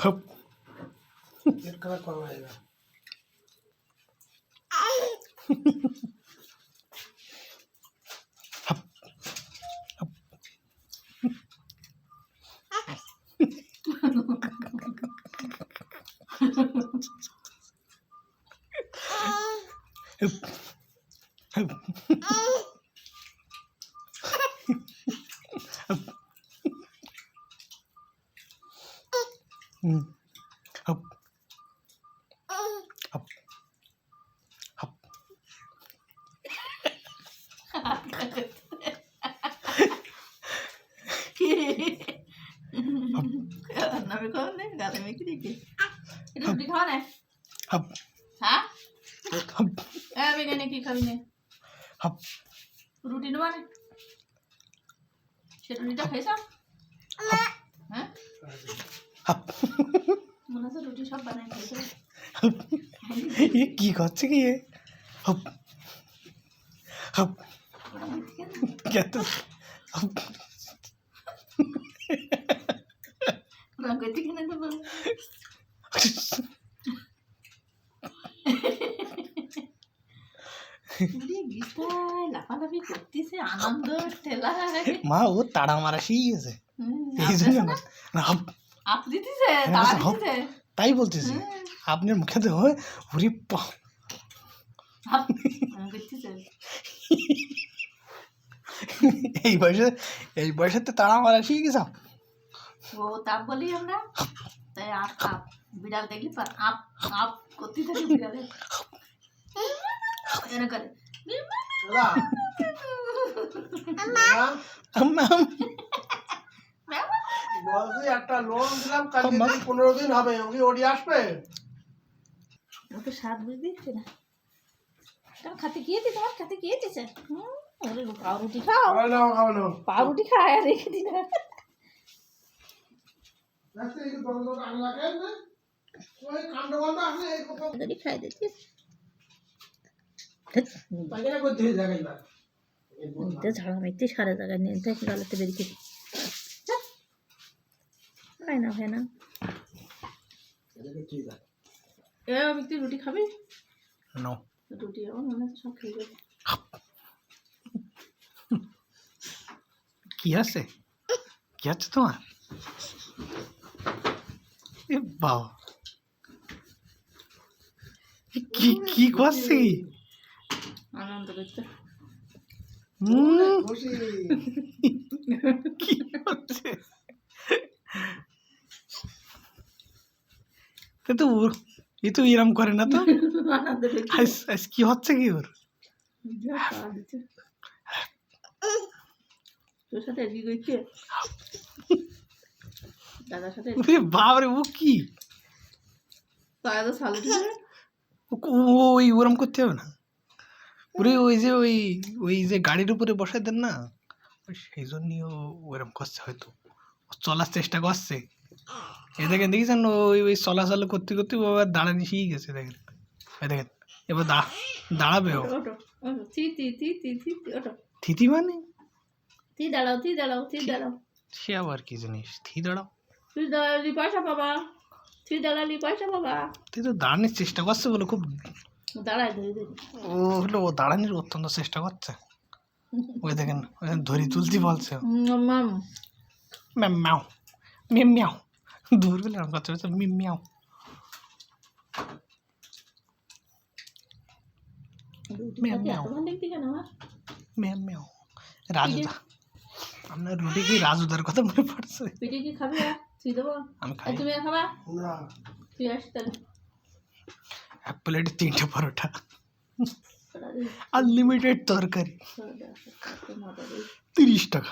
Hop পেট খারাপ করা হয় না। Hop hop hop hop hop hop hop নামে খাওয়া নেই গালে মেখে দিকে এটা রুটি খাওয়া নেই হপ হ্যাঁ হপ বিরিয়ানি কি খাবি না হপ রুটি নেবা না সে রুটিটা খাইছ হ্যাঁ হপ মনে হচ্ছে রুটি সব বানাই খাইছ ये की করছে কি ये হপ হপ क्या तो হপ রং করতে কিনে দেবো লাফালাফি করতেছে আনন্দ ঠেলায় মা ও তাড়া মারা শিখে গেছে এই জন্য না না হপ আপ দিতেছে তাড়া দিতেছে তাই বলতেছি আপনার মুখে তো হয় ওরে আপ করতেছে এই বয়সে তো তাড়া মারা শিখে গেছ ও তাপ বলি আমরা তাই আপ আপ বিড়াল দেখলি পর আপ আপ করতে থাকে বিড়ালে এনে করে বলছি একটা লোন দিলাম কালকে 15 দিন হবে ওকে ওডি আসবে ওকে স্বাদ বুঝ দিচ্ছে না তোমার খাতে গিয়েছে তোমার খাতে গিয়েছে ওরে পাউরুটি খাও খাওয়ানো পাউরুটি খায় আর রেখে দি না দেখতে এই বড় বড় আন লাগে না ওই কাণ্ড বন্ধ আসলে এই কথা যদি খাই দিচ্ছিস পাগলা করতে জায়গায় এটা ঝাড়া মিটতে সারা জায়গায় নিয়ে তাই গালাতে বেরিয়ে হয় না হয় না ঠিক আছে এ আমি তুই রুটি খাবি নো রুটি আমার মনে হচ্ছে সব খেয়ে যাবে কি আছে কি আছে তোমার এ বাবা কি কি করছে আনন্দ করতে খুশি কি হচ্ছে এ তো এরম করে না তো আনন্দ করতে আজ কি হচ্ছে কি ওর তোর সাথে কি করছে দাদার সাথে বাবরে ও কি তারা তো সালুট ওই ওরম করতে হবে না ওরে ওই যে গাড়ির উপরে বসাই দেন না সেই জন্যই ও ওরম করছে হয়তো চলার চেষ্টা করছে এ দেখেন দেখেছেন ওই চলাচল করতে করতে ও আবার দাঁড়ানি শিখে গেছে দেখেন এ দেখেন এবার দাঁড়াবে ও ওটো থি থি থি থি থি ওটো থিতি মানে থি দাঁড়াও থি দাঁড়াও থি দাঁড়াও সে আবার কি জিনিস থি দাঁড়াও তুই দাঁড়ালি পয়সা পাবা তুই দাঁড়ালি পয়সা পাবা তুই তো দাঁড়ানোর চেষ্টা করছে বলে খুব দাঁড়ায় ধরে ধরে ও দাঁড়ানোর অত্যন্ত চেষ্টা করছে ওই দেখেন ধরি তুলতে বলছে মাম ম্যাম ম্যাও মেম ম্যাও দূর গেলে আমার কথা বলছে মিম ম্যাও ম্যাম ম্যাও রাজুদা আপনার রুটি কি রাজুদার কথা মনে পড়ছে পিঠে কি খাবি তুই দেবো আমি খাই তুমি খাবা না তুই আসি তাহলে এক প্লেটে 3টে পরোটা আনলিমিটেড তরকারি 30 টাকা